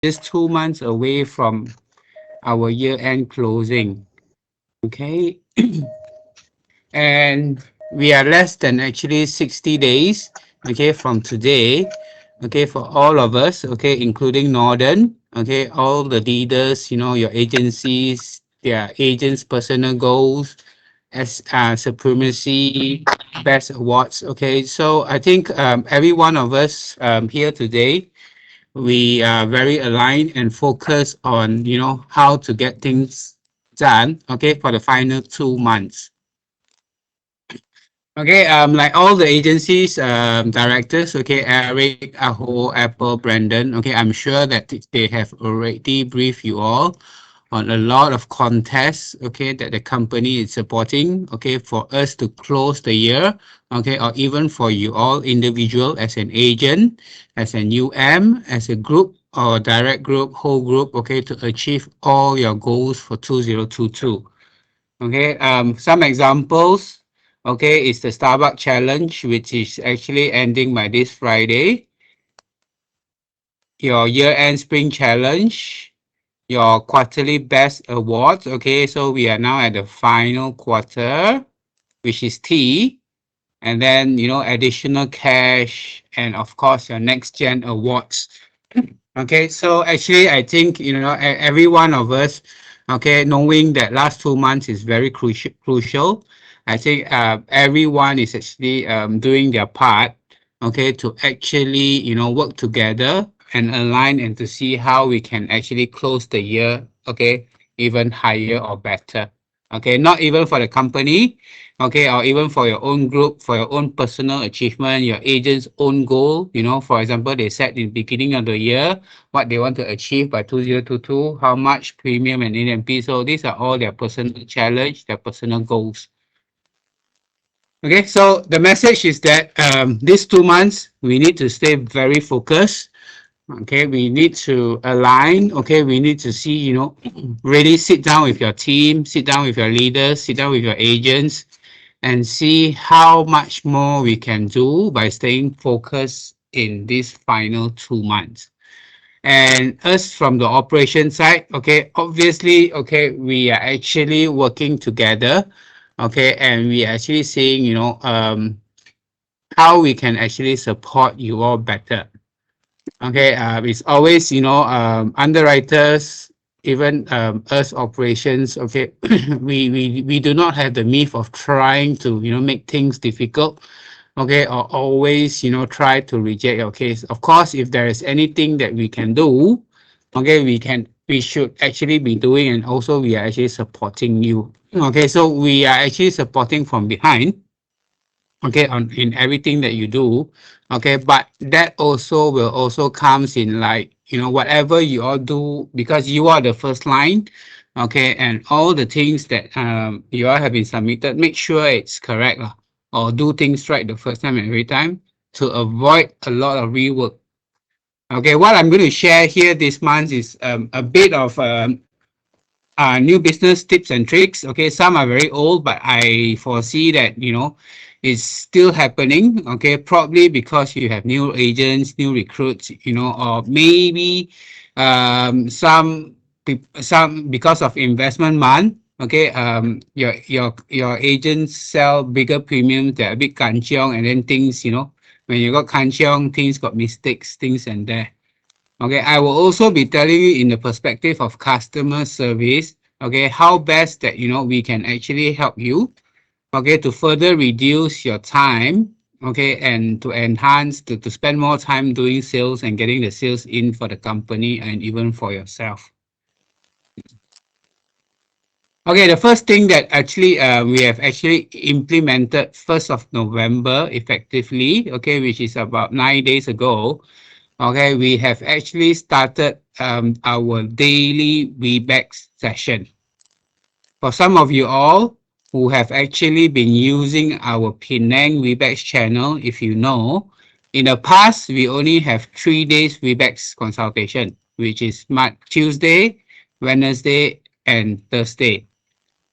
just 2 months away from our year-end closing. Okay, and we are less than actually 60 days, okay, from today, okay, for all of us, okay, including Northern, okay, all the leaders, your agencies, their agents' personal goals, as supremacy, best awards, okay. So I think every one of us here today, we are very aligned and focused on, how to get things done, okay, for the final 2 months. Okay, like all the agencies, directors, okay, Eric, Aho, Apple, Brandon, okay, I'm sure that they have already briefed you all on a lot of contests, okay, that the company is supporting, okay, for us to close the year, okay, or even for you all individual as an agent, as an UM, as a group or direct group, whole group, okay, to achieve all your goals for 2022. Okay, some examples, okay, is the Starbucks challenge, which is actually ending by this Friday. Your year-end spring challenge, your quarterly best awards. Okay, so we are now at the final quarter, which is T, and then additional cash, and of course your next gen awards. Okay, so actually I think every one of us, okay, knowing that last 2 months is very crucial. I think everyone is actually doing their part, okay, to actually work together and align and to see how we can actually close the year, okay, even higher or better. Okay, not even for the company, okay, or even for your own group, for your own personal achievement, your agent's own goal. For example, they set in the beginning of the year what they want to achieve by 2022, how much premium and NMP. So these are all their personal challenge, their personal goals. Okay, so the message is that these 2 months, we need to stay very focused. Okay, we need to align. Okay, we need to see, really sit down with your team, sit down with your leaders, sit down with your agents, and see how much more we can do by staying focused in these final 2 months. And us from the operation side, okay, obviously, okay, we are actually working together, okay, and we are actually seeing, how we can actually support you all better. Okay, it's always, underwriters, even us operations, okay, we do not have the myth of trying to, make things difficult, okay, or always, try to reject your case. Of course, if there is anything that we can do, okay, we should actually be doing, and also we are actually supporting you. Okay, so we are actually supporting from behind, okay, on in everything that you do, okay, but that also will also comes in, like, whatever you all do, because you are the first line, okay, and all the things that you all have been submitted, make sure it's correct lah, or do things right the first time and every time to avoid a lot of rework. Okay, what I'm going to share here this month is a bit of new business tips and tricks. Okay, some are very old, but I foresee that it's still happening. Okay, probably because you have new agents, new recruits, or maybe some because of investment month. Okay, your agents sell bigger premiums. They're a bit kanchiong, and then things, when you got kanchiong, things got mistakes, things and there. Okay, I will also be telling you in the perspective of customer service, okay, how best that, we can actually help you, okay, to further reduce your time, okay, and to enhance, to spend more time doing sales and getting the sales in for the company and even for yourself. Okay, the first thing that actually we have actually implemented 1st of November effectively, okay, which is about 9 days ago. Okay, we have actually started our daily Webex session. For some of you all who have actually been using our Penang Webex channel, if you know, in the past, we only have 3 days Webex consultation, which is Tuesday, Wednesday, and Thursday.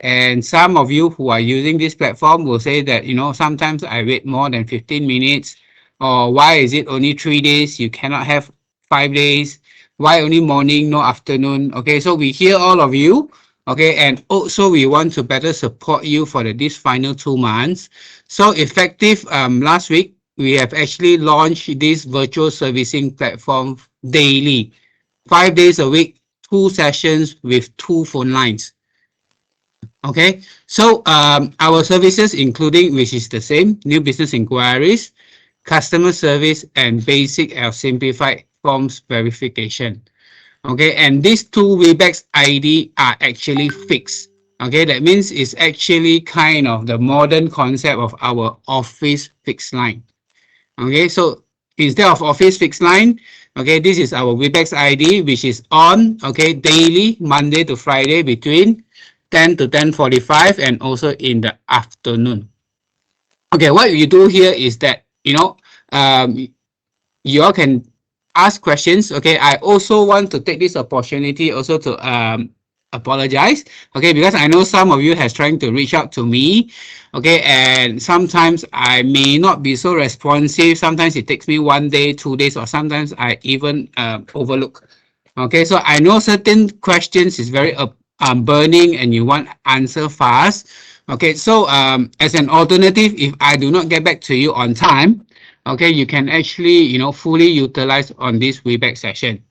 And some of you who are using this platform will say that, sometimes I wait more than 15 minutes, or why is it only 3 days? You cannot have 5 days. Why only morning, no afternoon? Okay, so we hear all of you. Okay, and also we want to better support you for this final 2 months. So effective last week, we have actually launched this virtual servicing platform daily, 5 days a week, 2 sessions with 2 phone lines. Okay, so our services including, which is the same, new business inquiries, customer service, and basic or simplified forms verification. Okay, and these two Webex ID are actually fixed. Okay, that means it's actually kind of the modern concept of our office fixed line. Okay, so instead of office fixed line, okay, this is our Webex ID, which is on, okay, daily, Monday to Friday between 10 to 10:45 and also in the afternoon. Okay, what you do here is that, you all can ask questions. Okay, I also want to take this opportunity also to apologize. Okay, because I know some of you has trying to reach out to me. Okay, and sometimes I may not be so responsive. Sometimes it takes me 1 day, 2 days, or sometimes I even overlook. Okay, so I know certain questions is very burning and you want answer fast. Okay, so as an alternative, if I do not get back to you on time, okay, you can actually, fully utilize on this Webex session.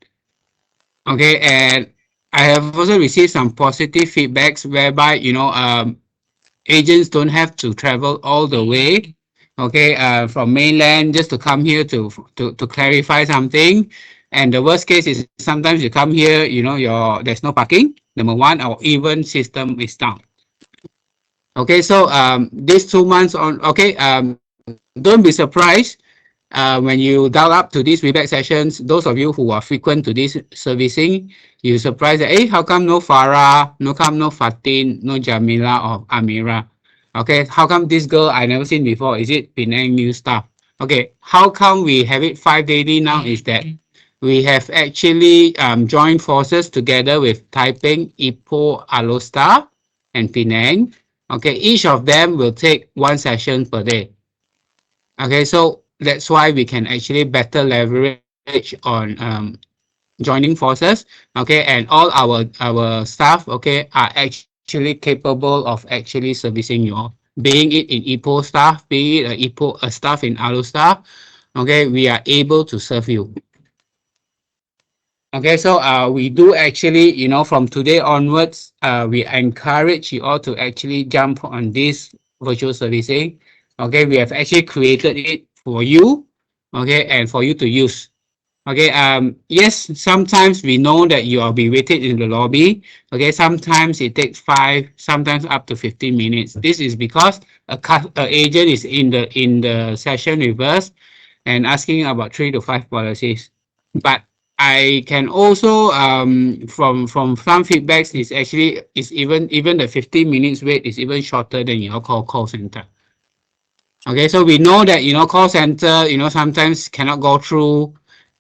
Okay, and I have also received some positive feedbacks whereby, agents don't have to travel all the way, okay, from mainland just to come here to clarify something. And the worst case is sometimes you come here, there's no parking, number one, or even system is down. Okay, so these 2 months on, okay, don't be surprised when you dial up to these Webex sessions. Those of you who are frequent to this servicing, you surprised that, hey, how come no Farah, no Fatin, no Jamila or Amira? Okay, how come this girl I never seen before? Is it Penang new staff? Okay, how come we have it 5 daily now is that we have actually joined forces together with Taiping, Ipoh, Alostar, and Penang. Okay, each of them will take 1 session per day. Okay, so that's why we can actually better leverage on joining forces. Okay, and all our staff, okay, are actually capable of actually servicing you all. Being it in Ipoh staff, being it a staff in Alu staff, okay, we are able to serve you. Okay, so we do actually, from today onwards, we encourage you all to actually jump on this virtual servicing. Okay, we have actually created it for you, okay, and for you to use. Okay, yes, sometimes we know that you will be waited in the lobby. Okay, sometimes it takes 5, sometimes up to 15 minutes. This is because a agent is in the session with us and asking about 3 to 5 policies. But I can also from some feedbacks is actually is even the 15 minutes wait is even shorter than your call center. Okay, so we know that call center sometimes cannot go through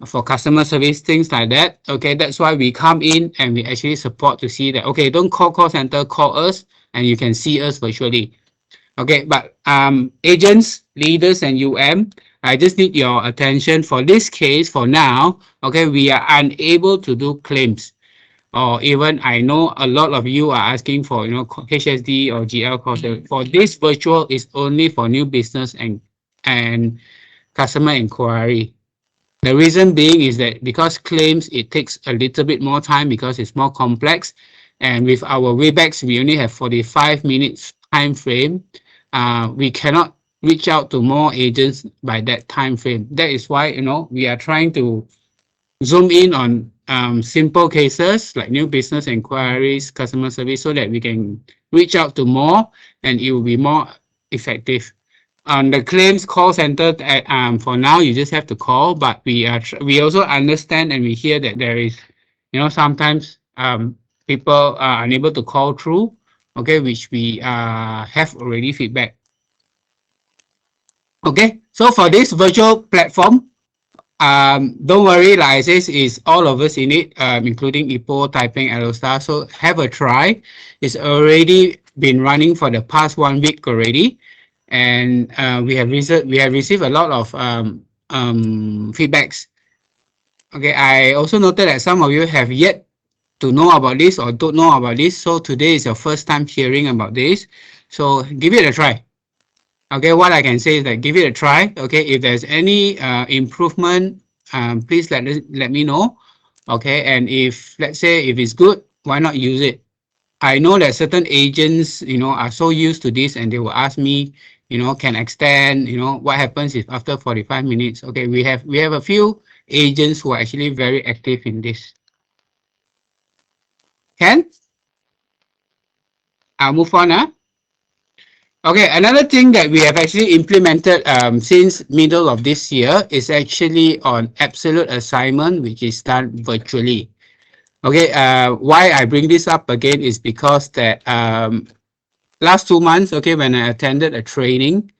for customer service, things like that. Okay, that's why we come in and we actually support to see that, okay, don't call center, call us and you can see us virtually. Okay, but agents, leaders, and I just need your attention for this case for now. Okay, we are unable to do claims. Or even I know a lot of you are asking for HSD or GL course. For this virtual is only for new business and customer inquiry. The reason being is that because claims it takes a little bit more time because it's more complex, and with our Webex we only have 45 minutes time frame. We cannot reach out to more agents by that time frame. That is why we are trying to zoom in on simple cases like new business inquiries, customer service, so that we can reach out to more and it will be more effective. On the claims call center, for now you just have to call, but we also understand and we hear that there is, sometimes people are unable to call through, okay, which we have already feedback. Okay, so for this virtual platform, don't worry, like I says, is all of us in it, including Ipoh, Taiping, Alostar. So have a try. It's already been running for the past 1 week already, and we have received a lot of feedbacks. Okay, I also noted that some of you have yet to know about this or don't know about this. So today is your first time hearing about this. So give it a try. Okay, what I can say is that give it a try. Okay, if there's any improvement, please let me know. Okay, and if let's say if it's good, why not use it? I know that certain agents, are so used to this and they will ask me, can extend, what happens if after 45 minutes? Okay, we have a few agents who are actually very active in this. Can? I'll move on. Okay, another thing that we have actually implemented since middle of this year is actually on absolute assignment, which is done virtually. Okay, why I bring this up again is because that last 2 months, okay, when I attended a training,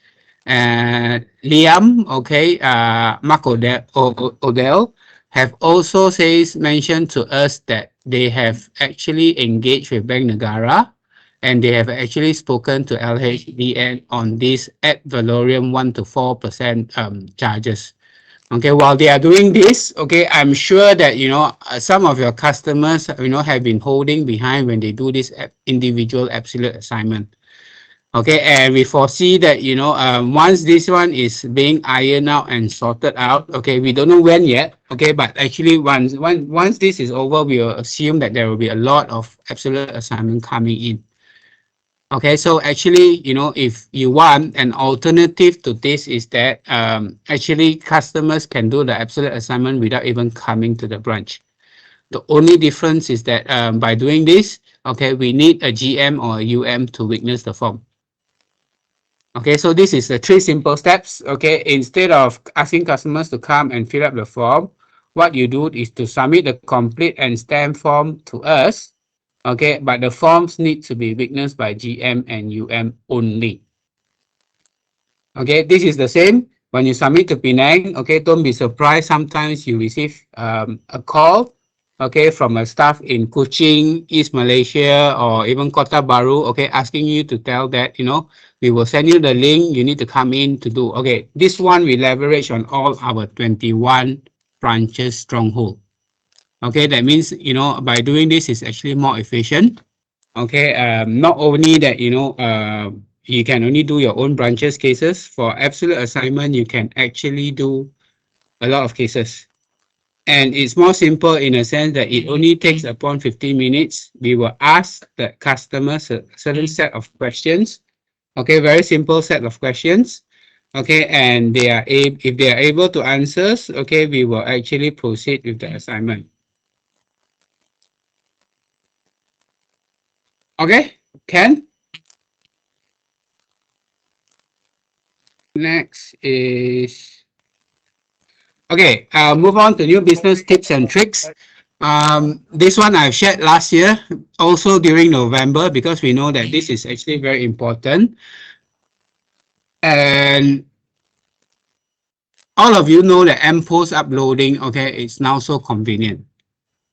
Liam, okay, Mark Odell have also mentioned to us that they have actually engaged with Bank Negara and they have actually spoken to LHDN on this ad valorem 1 to 4% charges. Okay, while they are doing this, okay, I'm sure that, some of your customers, have been holding behind when they do this individual absolute assignment. Okay, and we foresee that, once this one is being ironed out and sorted out, okay, we don't know when yet, okay, but actually once this is over, we will assume that there will be a lot of absolute assignment coming in. Okay, so actually, if you want an alternative to this is that actually customers can do the absolute assignment without even coming to the branch. The only difference is that by doing this, okay, we need a GM or a UM to witness the form. Okay, so this is the 3 simple steps. Okay, instead of asking customers to come and fill up the form, what you do is to submit the complete and stamp form to us. Okay, but the forms need to be witnessed by GM and UM only. Okay, this is the same when you submit to Penang. Okay, don't be surprised. Sometimes you receive a call, okay, from a staff in Kuching, East Malaysia, or even Kota Baru, okay, asking you to tell that, we will send you the link. You need to come in to do. Okay, this one we leverage on all our 21 branches stronghold. Okay, that means, by doing this is actually more efficient. Okay, not only that, you can only do your own branches cases. For absolute assignment, you can actually do a lot of cases. And it's more simple in a sense that it only takes upon 15 minutes. We will ask the customers a certain set of questions. Okay, very simple set of questions. Okay, and if they are able to answer, okay, we will actually proceed with the assignment. Okay, Ken? Next is, okay, move on to new business tips and tricks. This one I've shared last year, also during November, because we know that this is actually very important. And all of you know that M-Post uploading, okay, it's now so convenient.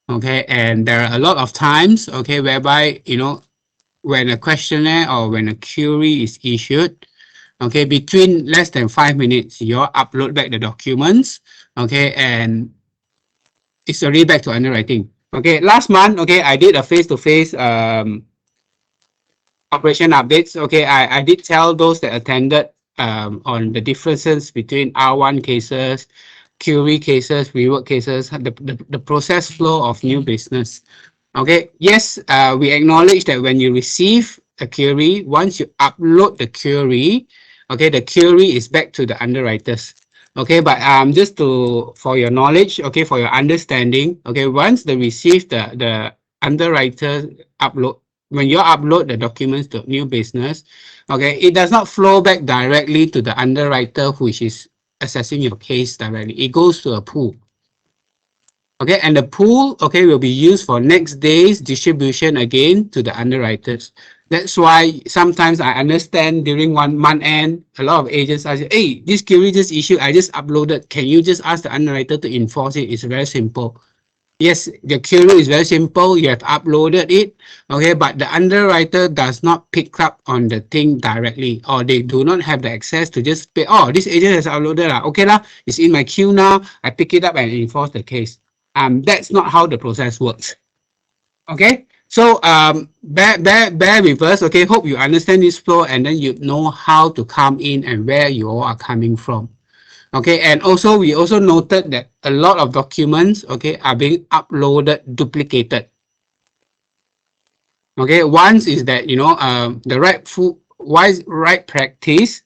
Okay, and there are a lot of times, okay, whereby, when a questionnaire or when a query is issued, okay, between less than 5 minutes, you upload back the documents, okay, and it's already back to underwriting. Okay, last month, okay, I did a face-to-face operation updates. Okay, I did tell those that attended on the differences between R1 cases, query cases, rework cases, the process flow of new business. Okay, yes, we acknowledge that when you receive a query, once you upload the query, okay, the query is back to the underwriters. Okay, but just for your knowledge, okay, for your understanding, okay, once they receive the underwriter upload, when you upload the documents to new business, okay, it does not flow back directly to the underwriter which is assessing your case directly. It goes to a pool. Okay, and the pool, okay, will be used for next day's distribution again to the underwriters. That's why sometimes I understand during one month end, a lot of agents are saying, hey, this query just issued, I just uploaded. Can you just ask the underwriter to enforce it? It's very simple. Yes, the query is very simple. You have uploaded it, okay, but the underwriter does not pick up on the thing directly, or they do not have the access to just pay. Oh, this agent has uploaded. Okay, it's in my queue now. I pick it up and enforce the case. That's not how the process works. Okay, so bear with us. Okay, hope you understand this flow and then you know how to come in and where you all are coming from. Okay, and also we also noted that a lot of documents, okay, are being uploaded, duplicated. Okay, once is that the right practice,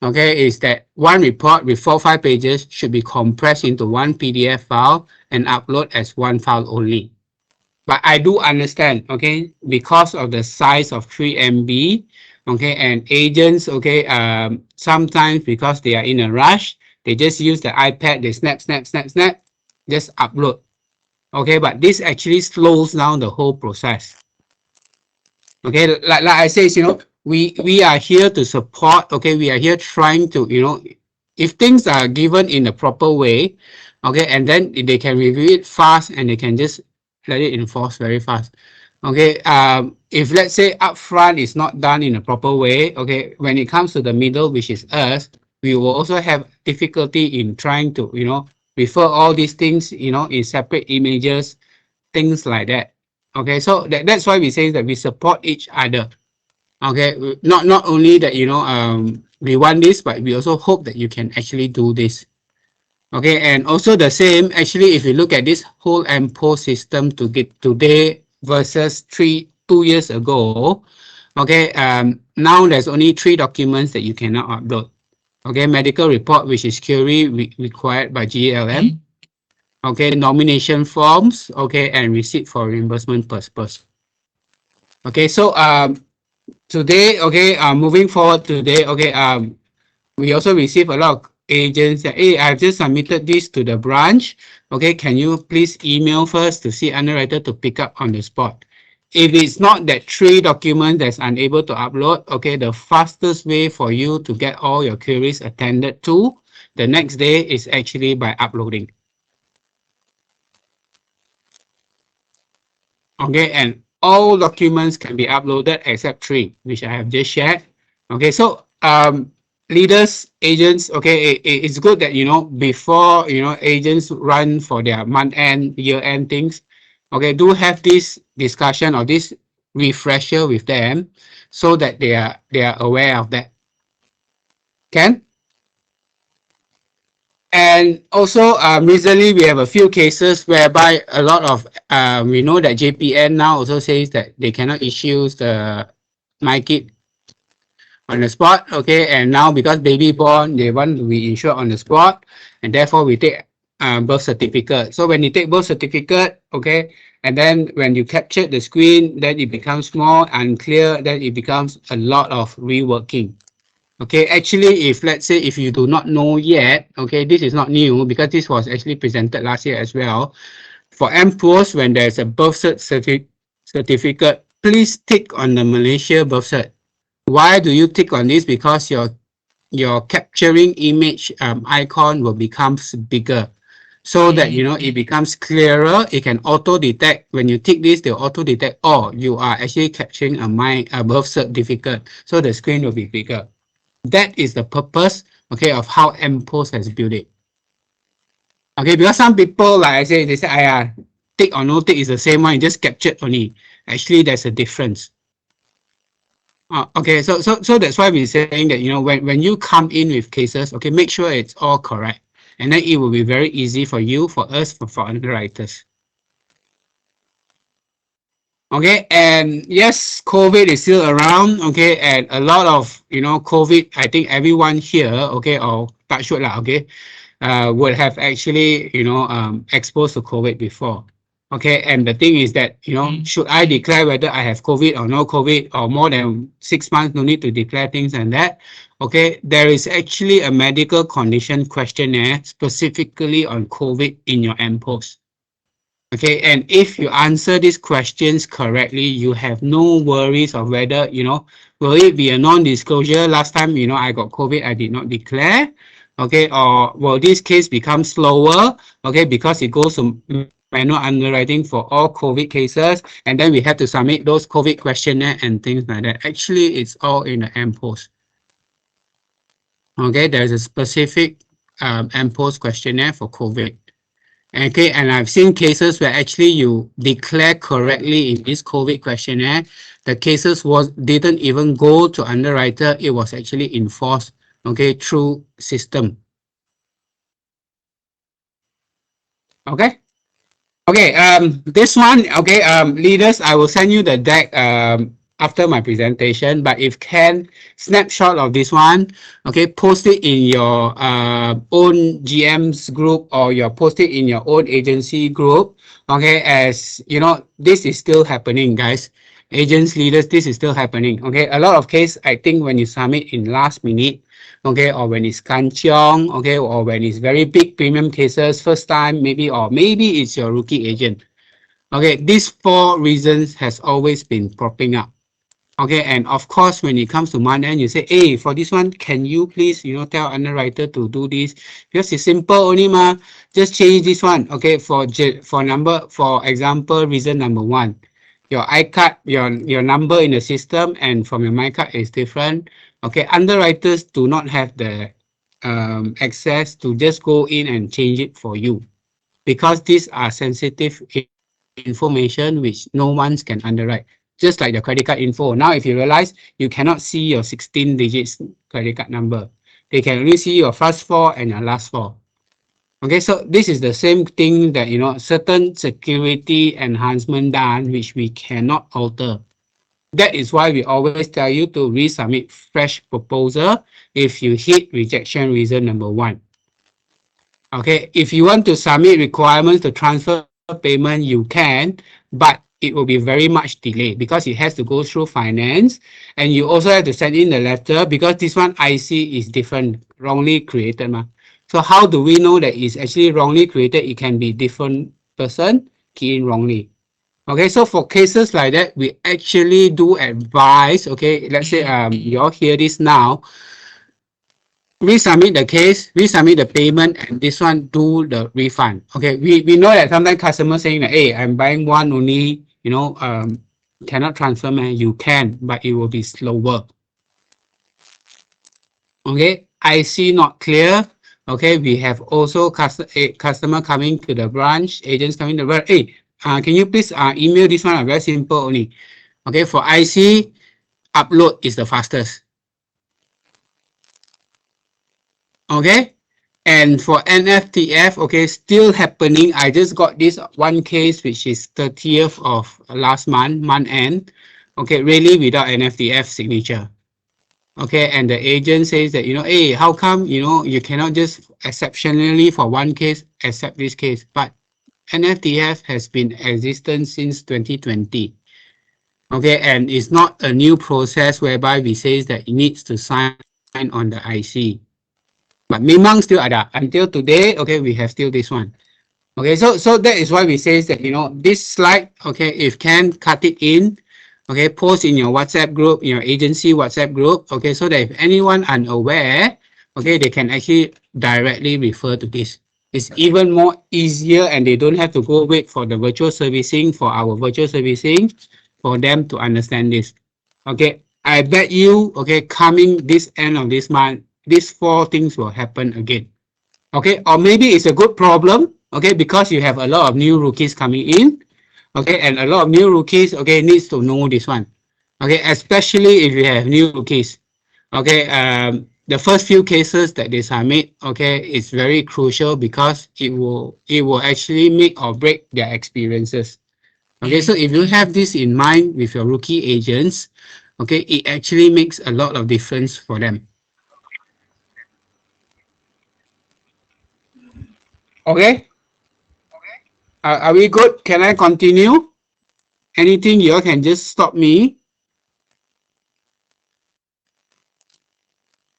okay, is that one report with 4-5 pages should be compressed into one PDF file and upload as one file only. But I do understand, okay, because of the size of 3 MB, okay, and agents, okay, sometimes because they are in a rush, they just use the iPad, they snap, just upload. Okay, but this actually slows down the whole process. Okay, like I say, we are here to support. Okay, we are here trying to, if things are given in a proper way, okay, and then they can review it fast and they can just let it enforce very fast. Okay, if let's say upfront is not done in a proper way, okay, when it comes to the middle, which is us, we will also have difficulty in trying to, refer all these things, in separate images, things like that. Okay, so that's why we say that we support each other. Okay, not only that, we want this, but we also hope that you can actually do this. Okay, and also the same, actually, if you look at this whole MPO system to get today versus 2 years ago, okay, now there's only 3 documents that you cannot upload. Okay, medical report, which is query required by GLM. Okay, nomination forms, okay, and receipt for reimbursement purpose. Okay, so today, okay, moving forward today, okay, we also receive a lot of agents that, hey, I've just submitted this to the branch. Okay, can you please email first to see underwriter to pick up on the spot? If it's not that 3 documents that's unable to upload, okay, the fastest way for you to get all your queries attended to the next day is actually by uploading. Okay, and all documents can be uploaded except 3, which I have just shared. Okay, so leaders, agents, okay, it's good that, before, agents run for their month end, year end things, okay, do have this discussion or this refresher with them so that they are aware of that. Can? And also, recently we have a few cases whereby a lot of, we know that JPN now also says that they cannot issue the MyKit on the spot, okay, and now because baby born, they want to be insured on the spot, and therefore we take birth certificate. So when you take birth certificate, okay, and then when you capture the screen, then it becomes small, unclear, then it becomes a lot of reworking. Okay, actually, if let's say if you do not know yet, okay, this is not new because this was actually presented last year as well. For MPOs, when there's a birth certificate, please tick on the Malaysia birth cert. Why do you tick on this? Because your capturing image icon will become bigger, so that it becomes clearer. It can auto detect. When you tick this, they'll auto detect. Oh, you are actually capturing a birth certificate, so the screen will be bigger. That is the purpose, okay, of how MPOS has built it. Okay, because some people, like I say, they say, tick or no tick is the same one, you just captured only. Actually, there's a difference. Okay, so that's why we're saying that, when you come in with cases, okay, make sure it's all correct. And then it will be very easy for you, for us, for underwriters. Okay, and yes, COVID is still around, okay, and a lot of, COVID, I think everyone here, okay, or touch wood lah, okay, would have actually, exposed to COVID before. Okay, and the thing is that, should I declare whether I have COVID or no COVID or more than 6 months, no need to declare things and that. Okay, there is actually a medical condition questionnaire specifically on COVID in your MPOS. Okay, and if you answer these questions correctly, you have no worries of whether, will it be a non-disclosure? Last time, I got COVID, I did not declare. Okay, or will this case become slower? Okay, because it goes to manual underwriting for all COVID cases, and then we have to submit those COVID questionnaire and things like that. Actually, it's all in the MPOS. Okay, there's a specific MPOS questionnaire for COVID. Okay, and I've seen cases where actually you declare correctly in this COVID questionnaire, the cases didn't even go to underwriter, it was actually enforced, okay, through system. Okay. Okay, this one, okay, leaders, I will send you the deck after my presentation, but if can, snapshot of this one, okay, post it in your own GM's group or your post it in your own agency group, okay, as you know, this is still happening, guys. Agents, leaders, this is still happening, okay. A lot of case, I think when you submit in last minute, okay, or when it's kanchiong, okay, or when it's very big premium cases, first time maybe, or maybe it's your rookie agent. Okay, these four reasons has always been propping up. Okay, and of course, when it comes to month end, you say, hey, for this one, can you please, tell underwriter to do this? Because it's simple only, ma. Just change this one. Okay, for example, reason number one, your iCard, your number in the system and from your MyCard is different. Okay, underwriters do not have the access to just go in and change it for you because these are sensitive information which no one can underwrite. Just like the credit card info. Now, if you realize you cannot see your 16 digits credit card number, they can only see your first four and your last four. Okay, so this is the same thing that, certain security enhancement done, which we cannot alter. That is why we always tell you to resubmit fresh proposal if you hit rejection reason number one. Okay, if you want to submit requirements to transfer payment, you can, but it will be very much delayed because it has to go through finance and you also have to send in the letter because this one IC is different, wrongly created. So how do we know that it's actually wrongly created? It can be different person key in wrongly. Okay, so for cases like that, we actually do advise, okay, let's say you all hear this now, resubmit the case, resubmit the payment, and this one do the refund. Okay, we know that sometimes customers saying that, hey, I'm buying one only, cannot transfer, man. You can, but it will be slower. Okay, I see not clear. Okay, we have also customer coming to the branch, agents coming to the branch. Hey, can you please email this one? Very simple only. Okay, for IC, upload is the fastest. Okay, and for NFTF, okay, still happening. I just got this one case, which is 30th of last month end. Okay, really without NFTF signature. Okay, and the agent says that, hey, how come, you cannot just exceptionally for one case, accept this case. But NFTF has been existent since 2020. Okay, and it's not a new process whereby we say that it needs to sign on the IC. But memang still ada. Until today, okay, we have still this one. Okay, so that is why we say that, this slide, okay, if can cut it in, okay, post in your WhatsApp group, in your agency WhatsApp group, okay, so that if anyone unaware, okay, they can actually directly refer to this. It's even more easier and they don't have to go wait for the virtual servicing, for our virtual servicing, for them to understand this. Okay, I bet you, okay, coming this end of this month, these four things will happen again. Okay, or maybe it's a good problem, okay, because you have a lot of new rookies coming in, okay, and a lot of new rookies, okay, needs to know this one, okay, especially if you have new rookies, okay. The first few cases that they submit, okay, is very crucial because it will actually make or break their experiences. Okay, so if you have this in mind with your rookie agents, okay, it actually makes a lot of difference for them. Okay, are we good? Can I continue? Anything you all can just stop me.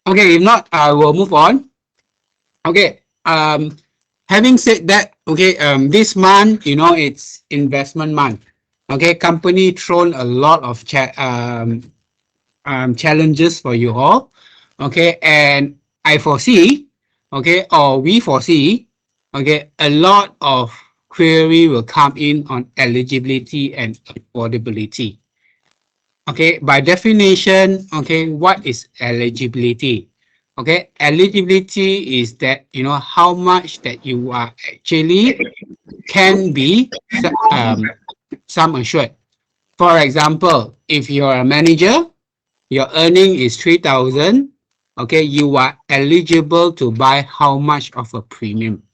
Okay, if not, I will move on. Okay, having said that, okay, this month, it's investment month. Okay, company thrown a lot of challenges for you all. Okay, and I foresee, okay, or we foresee, okay, a lot of query will come in on eligibility and affordability. Okay, by definition, okay, what is eligibility? Okay, eligibility is that, you know, how much that you are actually can be sum assured. For example, if you're a manager, your earning is 3,000, okay, you are eligible to buy how much of a premium?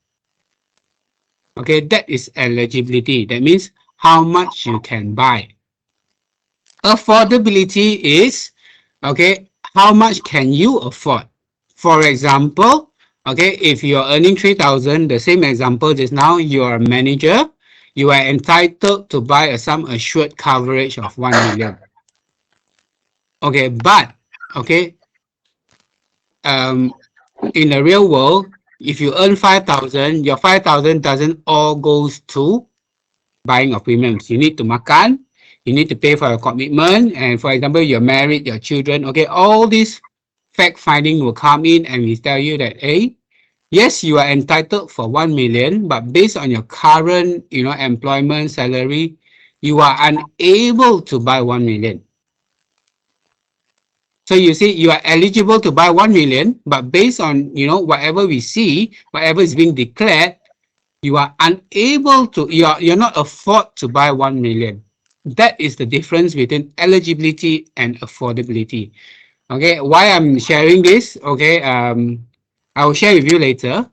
Okay, that is eligibility. That means how much you can buy. Affordability is, okay, how much can you afford? For example, okay, if you're earning 3,000, the same example just now, you're a manager, you are entitled to buy a sum assured coverage of 1 million. Okay, but, okay, in the real world, if you earn 5,000, your 5,000 doesn't all goes to buying of premiums. You need to makan, you need to pay for your commitment, and for example, you're married, your children, okay, all these fact finding will come in and we tell you that, hey, yes, you are entitled for 1 million, but based on your current, you know, employment salary, you are unable to buy 1 million. So you see, you are eligible to buy 1 million, but based on, you know, whatever we see, whatever is being declared, you are unable to, you're not afford to buy 1 million. That is the difference between eligibility and affordability. Okay, why I'm sharing this, okay, I will share with you later.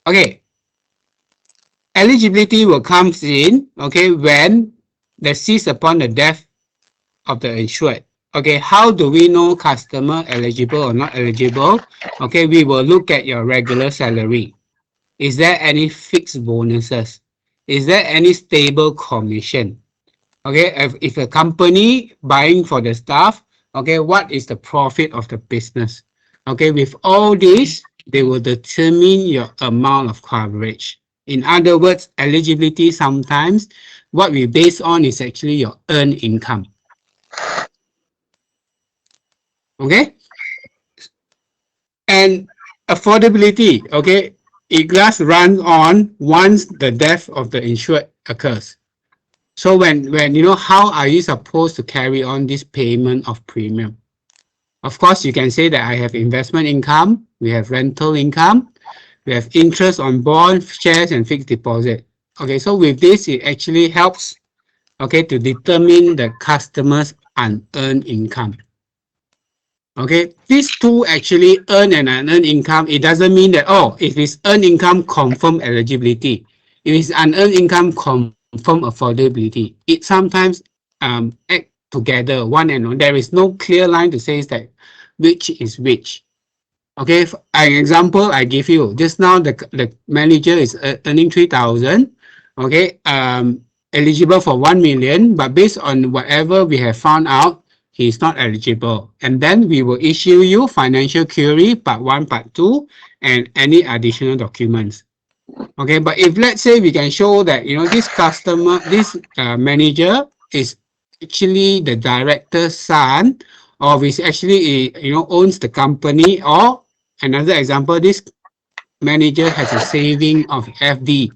Okay, eligibility will come in, okay, when they cease upon the death of the insured. Okay, how do we know customer eligible or not eligible? Okay, we will look at your regular salary. Is there any fixed bonuses? Is there any stable commission? Okay, if a company buying for the staff, okay, what is the profit of the business? Okay, with all this, they will determine your amount of coverage. In other words, eligibility sometimes, what we base on is actually your earned income. Okay, and affordability, okay, it just runs on once the death of the insured occurs. So when you know, how are you supposed to carry on this payment of premium? Of course, you can say that I have investment income, we have rental income, we have interest on bonds, shares, and fixed deposit. Okay, so with this, it actually helps, okay, to determine the customer's unearned income. Okay, these two actually earn and unearned income. It doesn't mean that, oh, if it's earned income, confirm eligibility. If it's unearned income, confirm affordability. It sometimes act together, one and one. There is no clear line to say that which is which. Okay, for an example I give you, just now the manager is earning 3,000, okay, eligible for 1 million, but based on whatever we have found out, he is not eligible. And then we will issue you financial query, part 1, part 2, and any additional documents. Okay, but if let's say we can show that, you know, this customer, this manager is actually the director's son, or is actually, you know, owns the company, or another example, this manager has a saving of FD.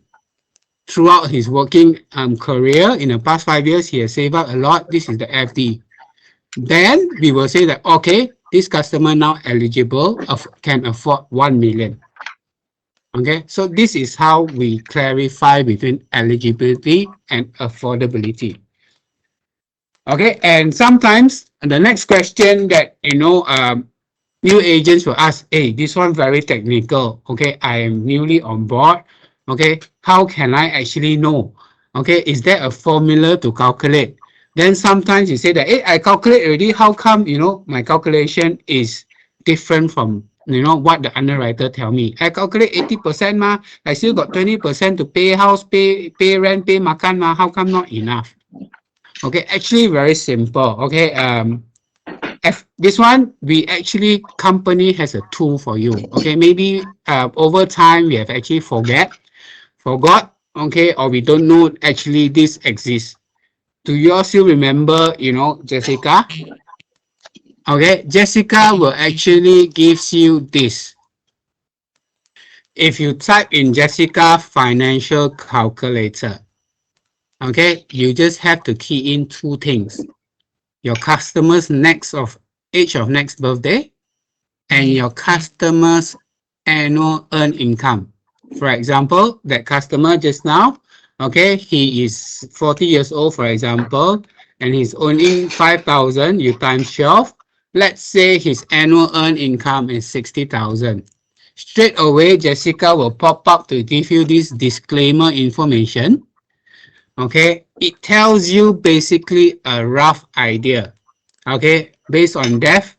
Throughout his working career, in the past 5 years, he has saved up a lot. This is the FD. Then we will say that, okay, this customer now eligible, can afford 1 million. Okay, so this is how we clarify between eligibility and affordability. Okay, and sometimes the next question that, you know, new agents will ask, hey, this one very technical. Okay, I am newly on board. Okay, how can I actually know? Okay, is there a formula to calculate? Then sometimes you say that, hey, I calculate already. How come, you know, my calculation is different from, you know, what the underwriter tell me? I calculate 80% ma, I still got 20% to pay house, pay rent, pay makan ma. How come not enough? Okay, actually very simple. Okay, this one, we actually, company has a tool for you. Okay, maybe over time we have actually forgot, okay, or we don't know actually this exists. Do you all still remember, you know, Jessica? Okay, Jessica will actually gives you this. If you type in Jessica financial calculator, okay, you just have to key in two things. Your customer's age of next birthday, and your customer's annual earned income. For example, that customer just now, okay, he is 40 years old, for example, and he's earning 5,000, you times 12. Let's say his annual earned income is 60,000. Straight away, Jessica will pop up to give you this disclaimer information. Okay, it tells you basically a rough idea. Okay, based on that,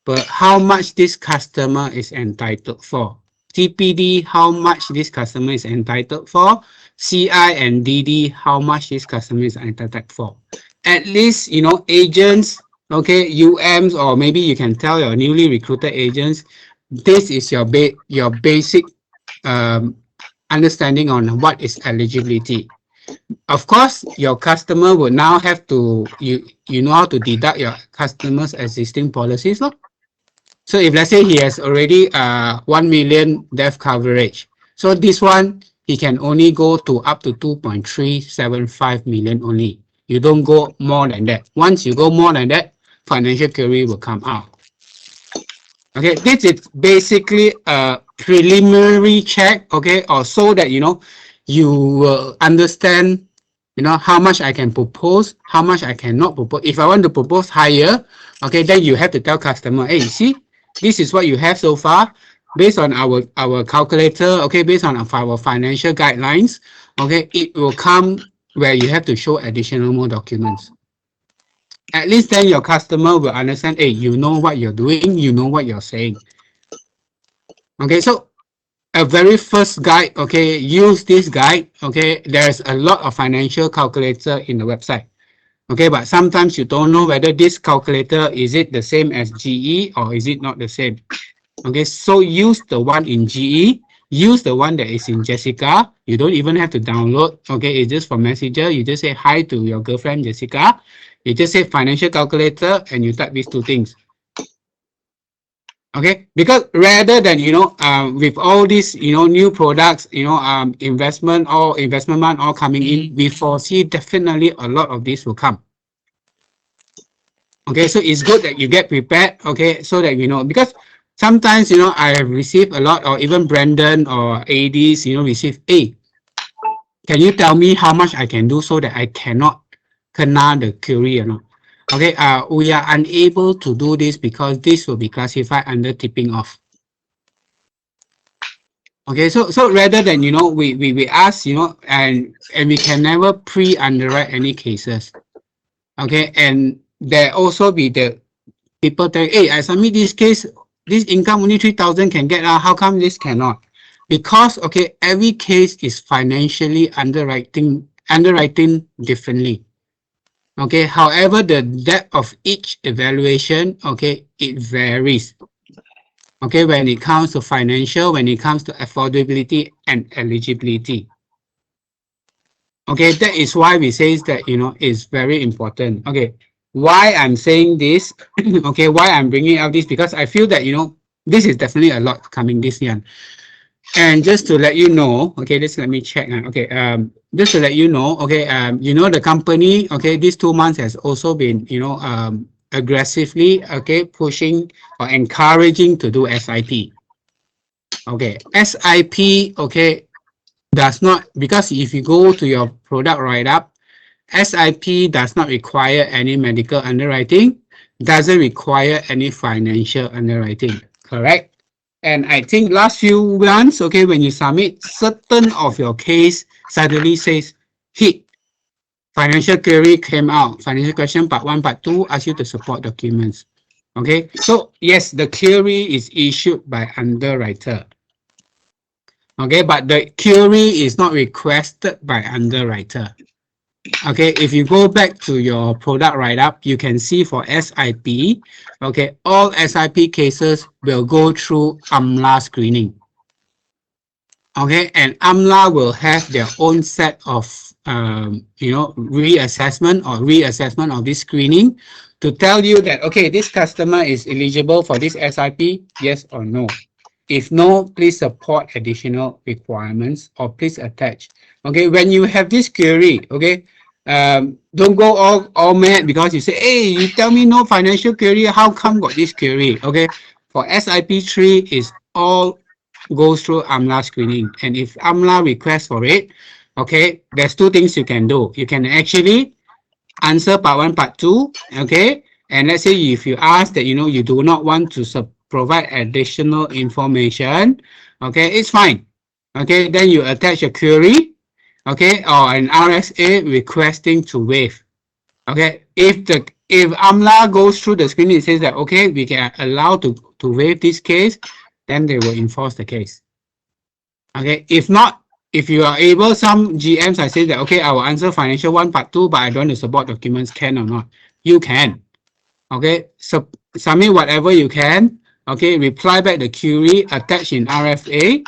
but how much this customer is entitled for. TPD, how much this customer is entitled for. CI and DD, how much this customer is entitled for. At least, you know, agents, okay, UMs, or maybe you can tell your newly recruited agents, this is your basic um, understanding on what is eligibility. Of course, your customer will now have to, you know how to deduct your customer's existing policies. No? So if let's say he has already 1 million death coverage, so this one, he can only go to up to 2.375 million only. You don't go more than that. Once you go more than that, financial query will come out. Okay, this is basically a preliminary check, okay, or so that, you know, you will understand, you know, how much I can propose, how much I cannot propose. If I want to propose higher, okay, then you have to tell customer, hey, see, this is what you have so far, based on our calculator, okay, based on our financial guidelines, okay, it will come where you have to show additional more documents. At least then your customer will understand, hey, you know what you're doing, you know what you're saying. Okay, so a very first guide, okay, use this guide, okay, there's a lot of financial calculator in the website. Okay, but sometimes you don't know whether this calculator, is it the same as GE or is it not the same? Okay, so use the one in GE, use the one that is in Jessica. You don't even have to download. Okay, it's just for Messenger. You just say hi to your girlfriend, Jessica. You just say financial calculator and you type these two things. Okay, because rather than, you know, with all these, you know, new products, you know, investment money all coming in, we foresee definitely a lot of this will come. Okay, so it's good that you get prepared, okay, so that you know, because sometimes, you know, I have received a lot, or even Brandon or ADs, you know, receive, hey, can you tell me how much I can do so that I cannot kena the query or not? Okay, we are unable to do this because this will be classified under tipping off. Okay, so rather than, you know, we ask, you know, and we can never pre-underwrite any cases. Okay, and there also be the people tell, hey, I submit this case, this income only 3,000 can get, how come this cannot? Because, okay, every case is financially underwriting differently. Okay, however, the depth of each evaluation, okay, it varies. Okay, when it comes to financial, when it comes to affordability and eligibility. Okay, that is why we say that, you know, it's very important. Okay, why I'm saying this, okay, why I'm bringing up this, because I feel that, you know, this is definitely a lot coming this year. And just to let you know, okay, just let me check. Okay, just to let you know, okay, you know, the company, okay, these 2 months has also been, you know, aggressively, okay, pushing or encouraging to do SIP. Okay, SIP, okay, does not, because if you go to your product write-up, SIP does not require any medical underwriting, doesn't require any financial underwriting, correct? And I think last few months, okay, when you submit, certain of your case suddenly says hit. Financial query came out, financial question part 1, part 2, ask you to support documents. Okay, so yes, the query is issued by underwriter. Okay, but the query is not requested by underwriter. Okay, if you go back to your product write-up, you can see for SIP, okay, all SIP cases will go through AMLA screening. Okay, and AMLA will have their own set of, you know, reassessment of this screening to tell you that, okay, this customer is eligible for this SIP, yes or no. If no, please support additional requirements or please attach. Okay, when you have this query, okay, don't go all mad because you say, hey, you tell me no financial query, how come got this query? Okay, for SIP3 is all goes through AMLA screening. And if AMLA requests for it, okay, there's two things you can do. You can actually answer part 1, part 2, okay? And let's say if you ask that, you do not want to provide additional information, okay, it's fine. Okay, then you attach a query, okay, or an RSA requesting to waive. Okay, if AMLA goes through the screening, it says that, okay, we can allow to waive this case, then they will enforce the case. Okay, if not, if you are able, some GMs, I say that, okay, I will answer financial 1, part 2, but I don't want to support documents, can or not? You can. Okay, so submit whatever you can. Okay, reply back the query, attach in RFA.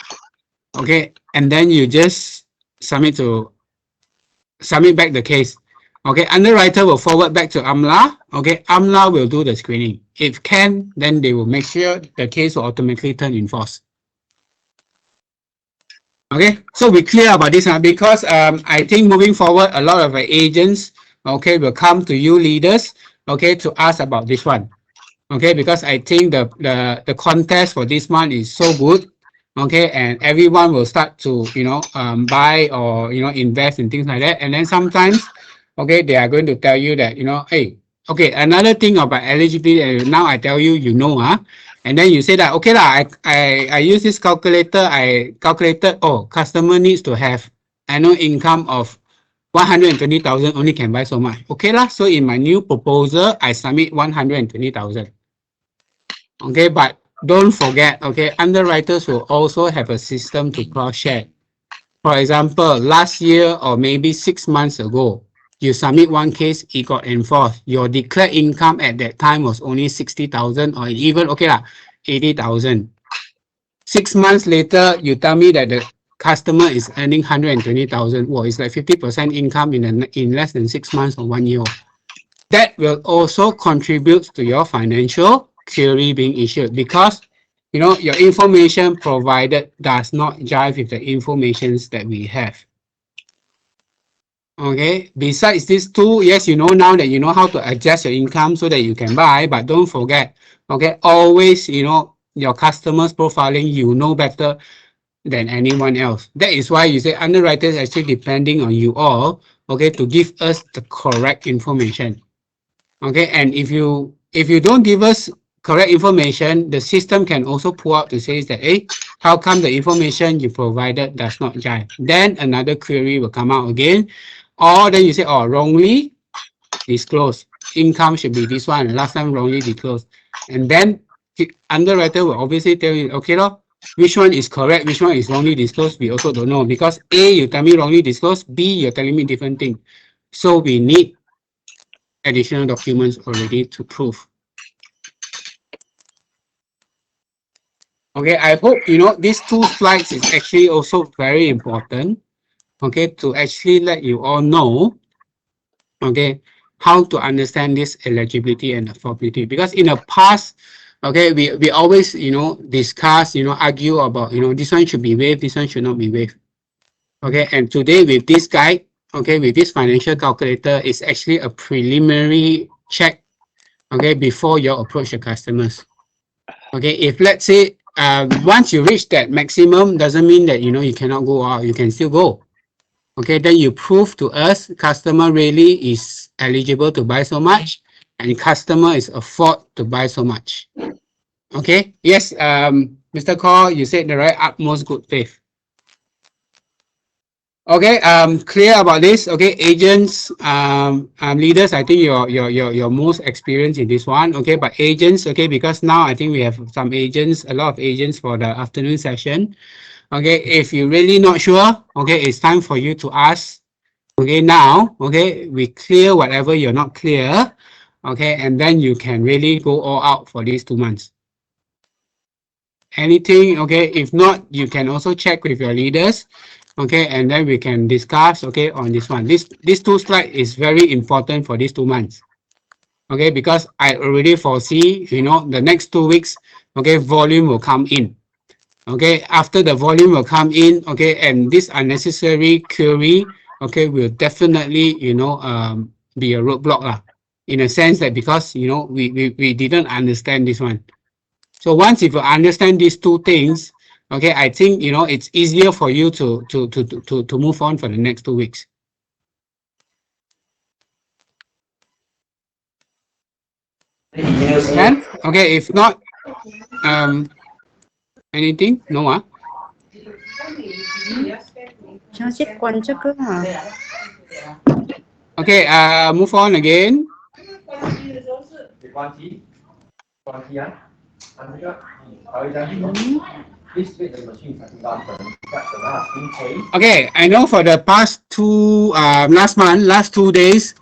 Okay, and then you just submit back the case. Okay, underwriter will forward back to AMLA. Okay, AMLA will do the screening. If can, then they will make sure the case will automatically turn in force. Okay, so we clear about this because I think moving forward, a lot of agents, okay, will come to you leaders, okay, to ask about this one. Okay, because I think the contest for this month is so good. Okay, and everyone will start to buy or invest in things like that. And then sometimes, okay, they are going to tell you that hey, okay, another thing about eligibility. Now I tell you, and then you say that, okay lah, I use this calculator. I calculated, oh, customer needs to have annual income of 120,000, only can buy so much. Okay lah, so in my new proposal, I submit 120,000. Okay, but don't forget, okay, underwriters will also have a system to cross-check. For example, last year or maybe 6 months ago, you submit one case, it got enforced. Your declared income at that time was only 60,000 or even, okay lah, 80,000. 6 months later, you tell me that the customer is earning 120,000. Well, it's like 50% income in less than 6 months or 1 year. That will also contribute to your financial query being issued because your information provided does not jive with the informations that we have. Okay, besides these two, yes, now that you know how to adjust your income so that you can buy, but don't forget, okay, always, your customers profiling, better than anyone else. That is why you say underwriters actually depending on you all, okay, to give us the correct information. Okay, and if you don't give us correct information, the system can also pull out to say that, hey, how come the information you provided does not jive? Then another query will come out again. Or then you say, oh, wrongly disclosed. Income should be this one. Last time wrongly disclosed. And then the underwriter will obviously tell you, okay, which one is correct, which one is wrongly disclosed, we also don't know. Because A, you tell me wrongly disclosed, B, you're telling me different thing. So we need additional documents already to prove. Okay, I hope these 2 slides is actually also very important. Okay, to actually let you all know, okay, how to understand this eligibility and affordability. Because in the past, okay, we always discuss, argue about this one should be waived, this one should not be waived. Okay, and today with this guide, okay, with this financial calculator, it's actually a preliminary check, okay, before you approach your customers. Okay, if let's say once you reach that maximum, doesn't mean that you cannot go out, you can still go. Okay, then you prove to us customer really is eligible to buy so much and customer is afford to buy so much. Okay, yes, Mr. Kaur, you said the right, utmost good faith. Okay, clear about this. Okay, agents, leaders, I think you're most experienced in this one. Okay, but agents, okay, because now I think we have some agents, a lot of agents for the afternoon session. Okay, if you're really not sure, okay, it's time for you to ask. Okay, now, okay, we clear whatever you're not clear. Okay, and then you can really go all out for these 2 months. Anything, okay, if not, you can also check with your leaders. Okay, and then we can discuss, okay, on this one. This 2 slide is very important for these 2 months. Okay, because I already foresee, the next 2 weeks, okay, volume will come in. Okay, after the volume will come in, okay, and this unnecessary query, okay, will definitely, be a roadblock, in a sense that because, we didn't understand this one. So once if you understand these two things, okay, I think you know it's easier for you to move on for the next 2 weeks. Can? Okay, if not, anything? No, ah? 想去关这个嘛？ Okay, move on again. 嗯， Okay, I know for the past last 2 days,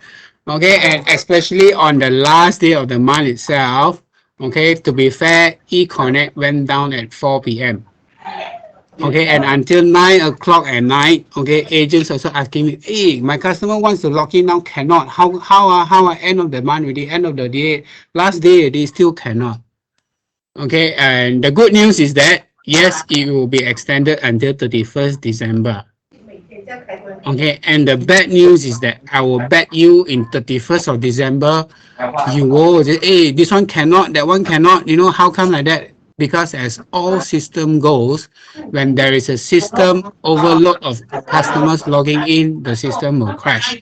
okay, and especially on the last day of the month itself, okay, to be fair, eConnect went down at 4 p.m. Okay, and until 9 o'clock at night, okay, agents also asking me, hey, my customer wants to log in now, cannot. How end of the month already, end of the day, last day, they still cannot. Okay, and the good news is that, yes, it will be extended until 31st December. Okay, and the bad news is that I will bet you in 31st of December, you will say, hey, this one cannot, that one cannot, you know, how come like that? Because as all system goes, when there is a system overload of customers logging in, the system will crash.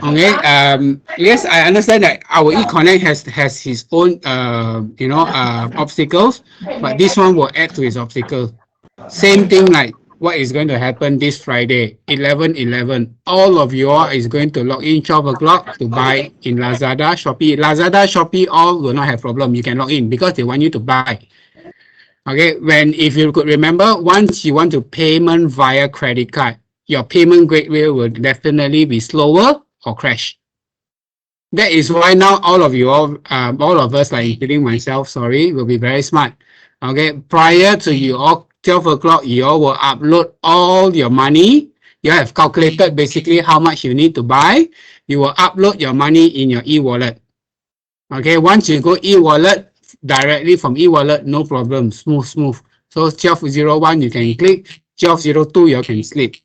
Okay, yes, I understand that our eConnect has his own, obstacles, but this one will add to his obstacle. Same thing like what is going to happen this Friday, 11/11. All of you all is going to log in 12 o'clock to buy in Lazada, Shopee. Lazada, Shopee, all will not have problem. You can log in because they want you to buy. Okay, if you could remember, once you want to payment via credit card, your payment gateway will definitely be slower or crash. That is why now all of us, like including myself, sorry, will be very smart. Okay, prior to you all 12 o'clock, you all will upload all your money. You have calculated basically how much you need to buy. You will upload your money in your e-wallet. Okay, once you go e-wallet, directly from e-wallet, no problem, smooth. So 12:01 you can click, 12:02 you can sleep.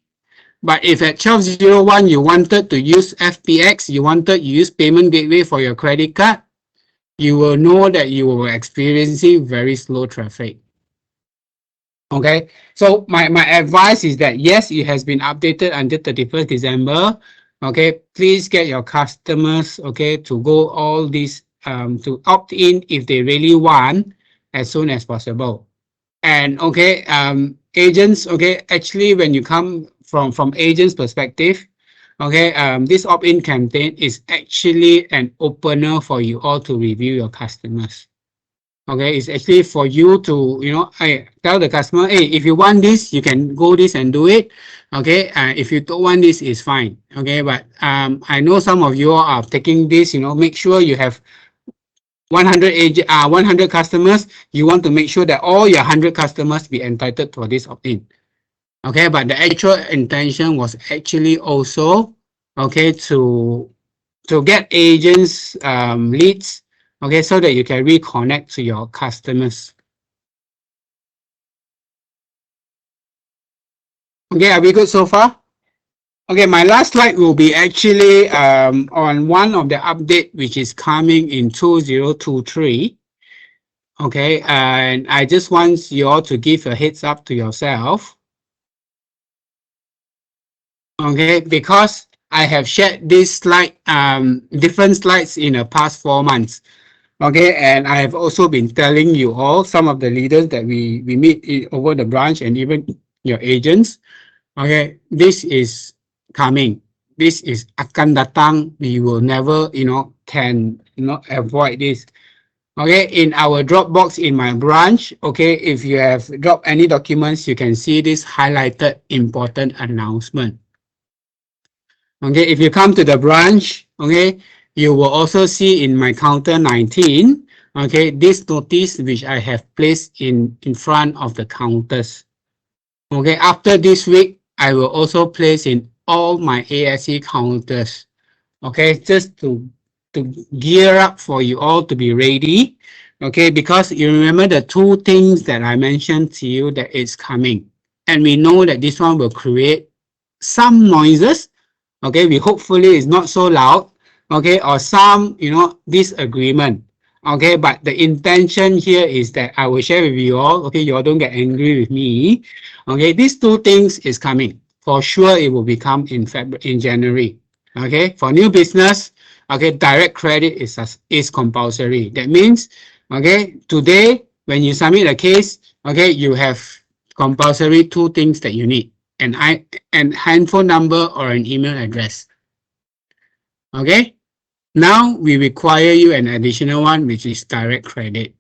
But if at 12:01 you wanted to use FPX, you wanted to use payment gateway for your credit card, you will know that you will experiencing very slow traffic. Okay, so my advice is that yes, it has been updated until 31st December. Okay, please get your customers, okay, to go all these to opt in if they really want as soon as possible. And okay, agents, okay, actually when you come from agents perspective, okay, this opt-in campaign is actually an opener for you all to review your customers. Okay, it's actually for you to, you know, I tell the customer, hey, if you want this, you can go this and do it. Okay, if you don't want this, it's fine. Okay, but I know some of you are taking this, you know, make sure you have 100 customers. You want to make sure that all your 100 customers be entitled for this opt-in. Okay, but the actual intention was actually also, okay, to get agents leads, okay, so that you can reconnect to your customers. Okay, are we good so far? Okay, my last slide will be actually on one of the update which is coming in 2023. Okay, and I just want you all to give a heads up to yourself. Okay, because I have shared this slide, different slides in the past 4 months. Okay, and I have also been telling you all, some of the leaders that we meet over the branch and even your agents. Okay, this is coming. This is akan datang. We will never, can avoid this. Okay, in our Dropbox in my branch, okay, if you have dropped any documents, you can see this highlighted important announcement. Okay, if you come to the branch, okay, you will also see in my counter 19, okay, this notice which I have placed in front of the counters. Okay, after this week, I will also place in all my ASE counters. Okay, just to gear up for you all to be ready. Okay, because you remember the two things that I mentioned to you that is coming. And we know that this one will create some noises. Okay, we hopefully it's not so loud. Okay, or some, disagreement. Okay, but the intention here is that I will share with you all. Okay, you all don't get angry with me. Okay, these two things is coming. For sure, it will become in January. Okay, for new business, okay, direct credit is compulsory. That means, okay, today when you submit a case, okay, you have compulsory two things that you need, an handphone number or an email address. Okay, now we require you an additional one, which is direct credit.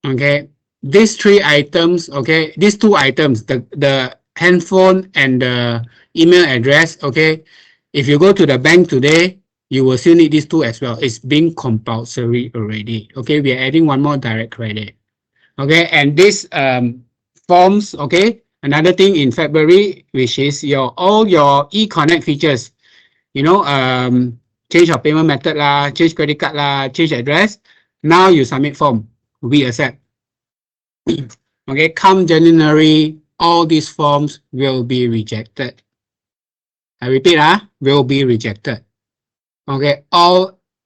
Okay, these three items, okay, these two items, the handphone and the email address, okay, if you go to the bank today, you will still need these two as well. It's being compulsory already. Okay, we are adding one more direct credit. Okay, and this forms, okay, another thing in February, which is all your e-connect features, you know, change of payment method lah, change credit card lah, change address. Now you submit form, we accept. Okay, come January, all these forms will be rejected. I repeat, will be rejected. Okay,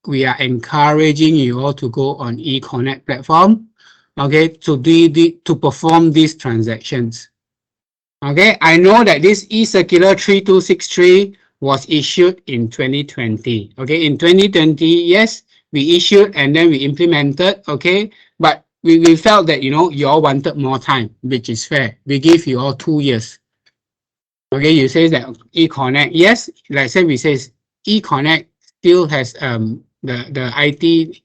we are encouraging you all to go on eConnect platform, okay, to perform these transactions. Okay, I know that this e-circular 3263 was issued in 2020. Okay, in 2020, yes, we issued and then we implemented, okay, but we felt that, you all wanted more time, which is fair. We give you all 2 years. Okay, you say that eConnect, yes, like I said, we say eConnect still has the IT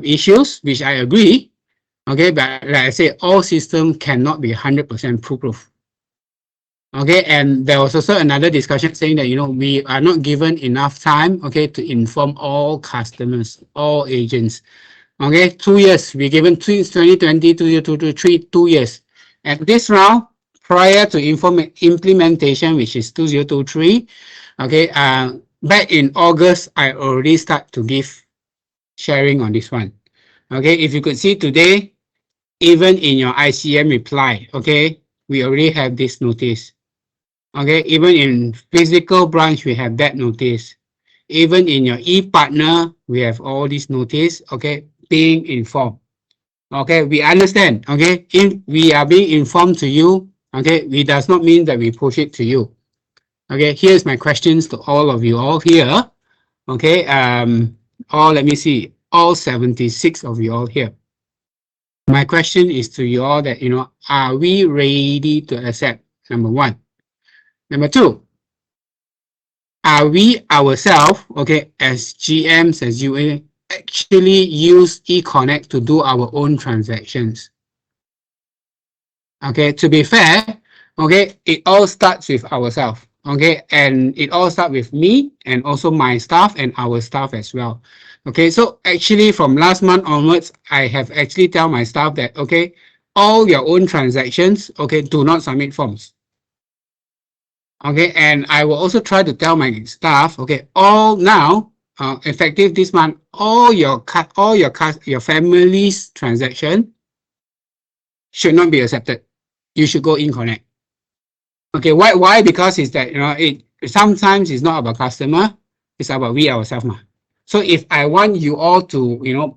issues, which I agree. Okay, but like I said, all systems cannot be 100% foolproof. Okay, and there was also another discussion saying that, we are not given enough time, okay, to inform all customers, all agents. Okay, 2 years, we given 2020, 2023, 2 years. And this round, prior to implementation, which is 2023, okay, back in August, I already start to give sharing on this one. Okay, if you could see today, even in your ICM reply, okay, we already have this notice. Okay, even in physical branch, we have that notice. Even in your e-partner, we have all this notice, okay, being informed. Okay, we understand, okay, if we are being informed to you, okay, it does not mean that we push it to you. Okay, here's my questions to all of you all here. Okay, let me see, all 76 of you all here. My question is to you all that, are we ready to accept? Number one. Number two, are we ourselves, okay, as GMs, as UA, actually use eConnect to do our own transactions? Okay, to be fair, okay, it all starts with ourselves, okay, and it all starts with me and also my staff and our staff as well. Okay, so actually from last month onwards, I have actually tell my staff that, okay, all your own transactions, okay, do not submit forms. Okay, and I will also try to tell my staff, okay, all now, effective this month, all your family's transaction should not be accepted. You should go eConnect. Okay, why? Because it's that, it sometimes it's not about customer, it's about we ourselves. So if I want you all to,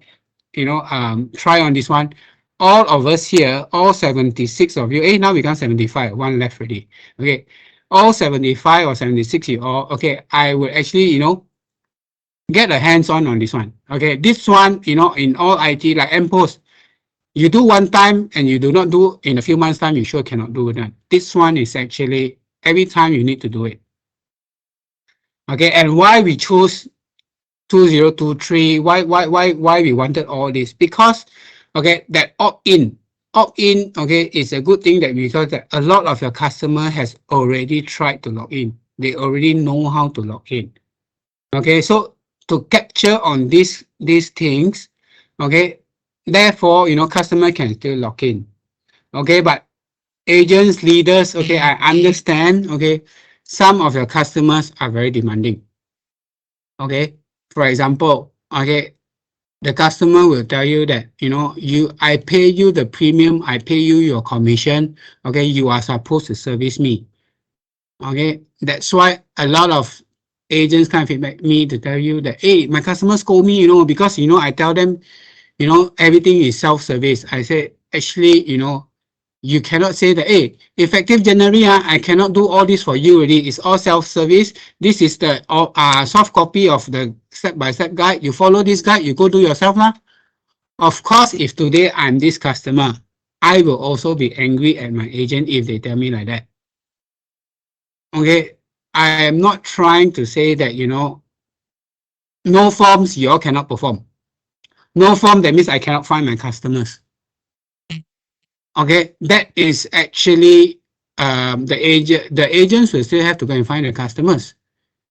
try on this one, all of us here, all 76 of you, now become 75, one left already. Okay, all 75 or 76 you all, okay, I will actually, get a hands-on on this one. Okay, this one, in all IT, like MPOS, you do one time and you do not do in a few months time, you sure cannot do it. This one is actually every time you need to do it. Okay, and why we choose 2023, why we wanted all this? Because, okay, that opt-in, okay, is a good thing that because a lot of your customer has already tried to log in. They already know how to log in. Okay, so to capture on these things, okay, therefore, customer can still log in. Okay, but agents, leaders, okay, I understand, okay, some of your customers are very demanding. Okay, for example, okay, the customer will tell you that, I pay you the premium, I pay you your commission, okay, you are supposed to service me. Okay, that's why a lot of agents kind of feedback me to tell you that, hey, my customers scold me, because, I tell them, everything is self-service. I say, actually, you cannot say that, hey, effective January, I cannot do all this for you already. It's all self-service. This is the soft copy of the step-by-step guide. You follow this guide, you go do yourself. Of course, if today I'm this customer, I will also be angry at my agent if they tell me like that. Okay, I am not trying to say that, no forms, you all cannot perform. No form, that means I cannot find my customers. Okay, that is actually the agents will still have to go and find the customers.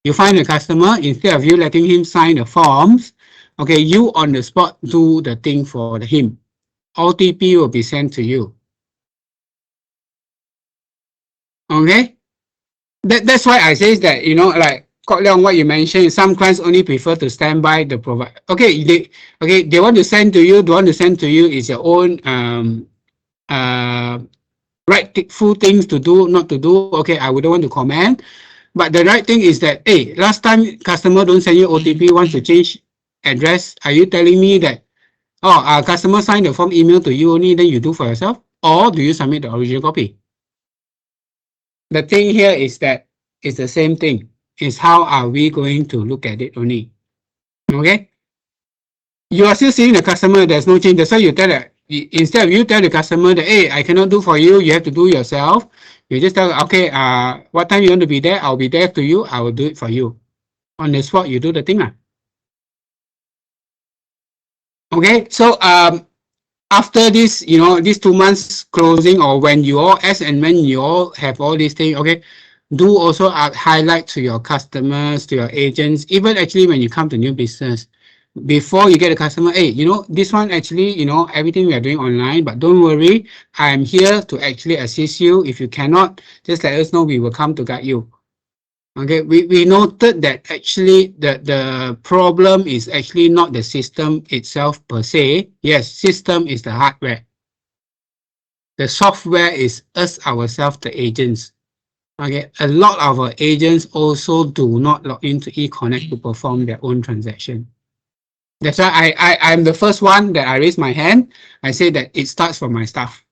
You find a customer, instead of you letting him sign the forms, okay, you on the spot do the thing for him. OTP will be sent to you. Okay, that's why I say that, like Kok Leong, what you mentioned, some clients only prefer to stand by the provider. Okay, they want to send to you, don't want to send to you is your own rightful things to do, not to do. Okay, I wouldn't want to comment. But the right thing is that, hey, last time customer don't send you OTP, wants to change address. Are you telling me that, our customer signed the form, email to you only, then you do for yourself? Or do you submit the original copy? The thing here is that it's the same thing. Is how are we going to look at it only? Okay? You are still seeing the customer, there's no change. That's why you tell that, instead of you tell the customer that, hey, I cannot do for you, you have to do yourself. You just tell, okay, what time you want to be there? I'll be there to you. I will do it for you. On the spot, you do the thing. Okay, so after this, these 2 months closing, or when you all, as and when you all have all these things, okay, do also highlight to your customers, to your agents, even actually when you come to new business, before you get a customer, hey, this one actually, everything we are doing online, but don't worry, I'm here to actually assist you. If you cannot, just let us know, we will come to guide you. Okay, we noted that actually the problem is actually not the system itself per se. Yes, system is the hardware. The software is us ourselves, the agents. Okay, a lot of our agents also do not log into eConnect to perform their own transaction. That's why I'm the first one that I raise my hand. I say that it starts from my staff.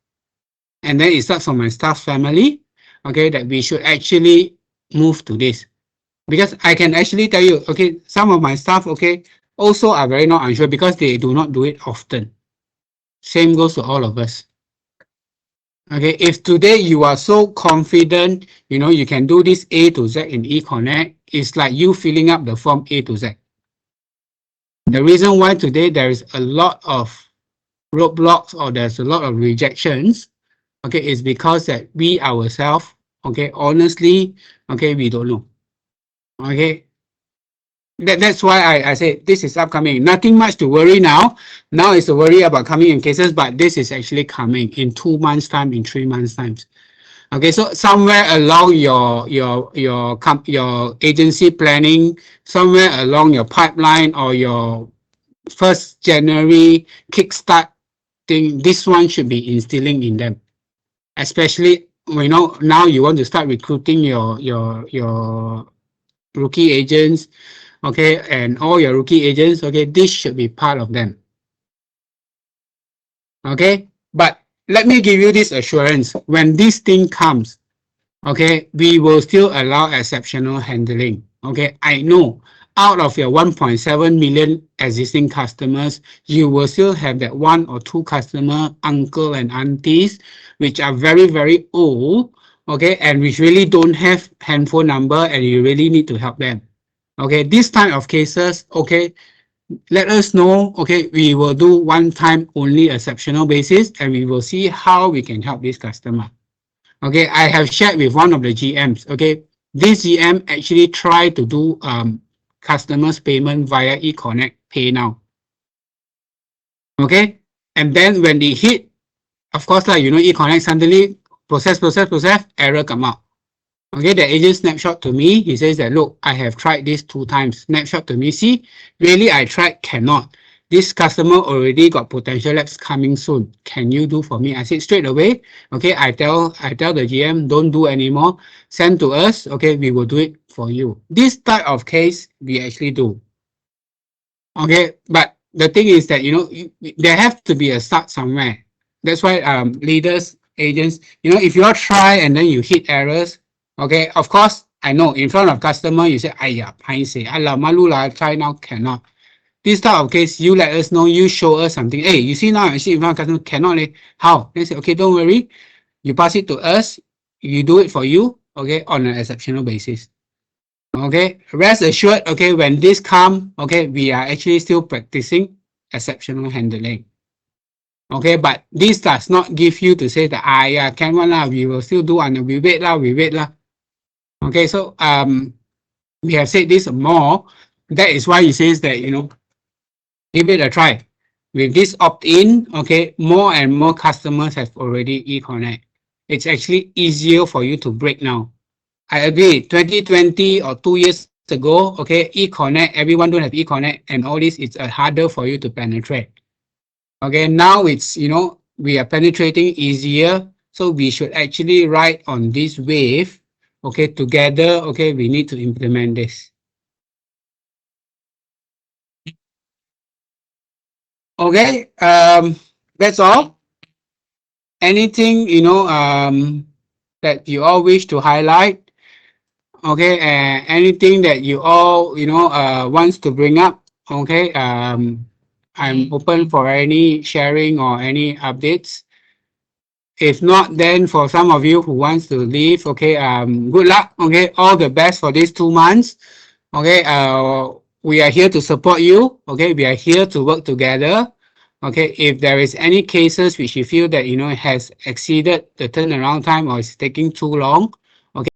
And then it starts from my staff family. Okay, that we should actually move to this. Because I can actually tell you, okay, some of my staff, okay, also are very not unsure because they do not do it often. Same goes to all of us. Okay, if today you are so confident, you can do this A to Z in eConnect, it's like you filling up the form A to Z. The reason why today there is a lot of roadblocks or there's a lot of rejections, okay, is because that we ourselves, okay, honestly, okay, we don't know. Okay, that's why I say this is upcoming. Nothing much to worry now. Now is to worry about coming in cases, but this is actually coming in 2 months' time, in 3 months' time. Okay, so somewhere along your agency planning, somewhere along your pipeline or your 1st January kickstart thing, this one should be instilling in them. Especially, now you want to start recruiting your rookie agents, okay, and all your rookie agents, okay, this should be part of them. Okay, but let me give you this assurance. When this thing comes, okay, we will still allow exceptional handling. Okay, I know out of your 1.7 million existing customers, you will still have that 1 or 2 customer, uncle and aunties, which are very, very old, okay, and which really don't have handphone number and you really need to help them. Okay, this type of cases, okay, let us know. Okay, we will do one time only exceptional basis and we will see how we can help this customer. Okay, I have shared with one of the GMs. Okay, this GM actually tried to do customers payment via eConnect Pay Now. Okay, and then when they hit, of course, eConnect suddenly process, error come out. Okay, the agent snapshot to me, he says that, look, I have tried this 2 times. Snapshot to me, see, really I tried, cannot. this customer already got potential labs coming soon. Can you do for me? I said straight away. Okay, I tell the GM, don't do anymore. Send to us. Okay, we will do it for you. This type of case we actually do. Okay, but the thing is that there have to be a start somewhere. That's why leaders, agents, if you all try and then you hit errors, okay, of course I know in front of customer you say, "Aiya, paiseh, ala malu lah, try now cannot." This type of case, you let us know, you show us something. Hey, you see now, I see in front of customer cannot. How? They say, okay, don't worry. You pass it to us. You do it for you. Okay, on an exceptional basis. Okay, rest assured. Okay, when this come, okay, we are actually still practicing exceptional handling. Okay, but this does not give you to say that yeah, can one lah. We will still do and we wait lah. We wait lah. Okay, so we have said this more. That is why he says that give it a try. With this opt-in, okay, more and more customers have already e-connect. It's actually easier for you to break now. I agree. 2020 or 2 years ago, okay, e-connect, everyone don't have e-connect and all this, it's harder for you to penetrate. Okay, now it's, we are penetrating easier. So we should actually ride on this wave. Okay, together, okay, we need to implement this. Okay, that's all. Anything, that you all wish to highlight? Okay, anything that you all, wants to bring up? Okay, I'm open for any sharing or any updates. If not, then for some of you who wants to leave, okay, good luck. Okay, all the best for these 2 months. Okay, we are here to support you. Okay, we are here to work together. Okay, if there is any cases which you feel that has exceeded the turnaround time or is taking too long,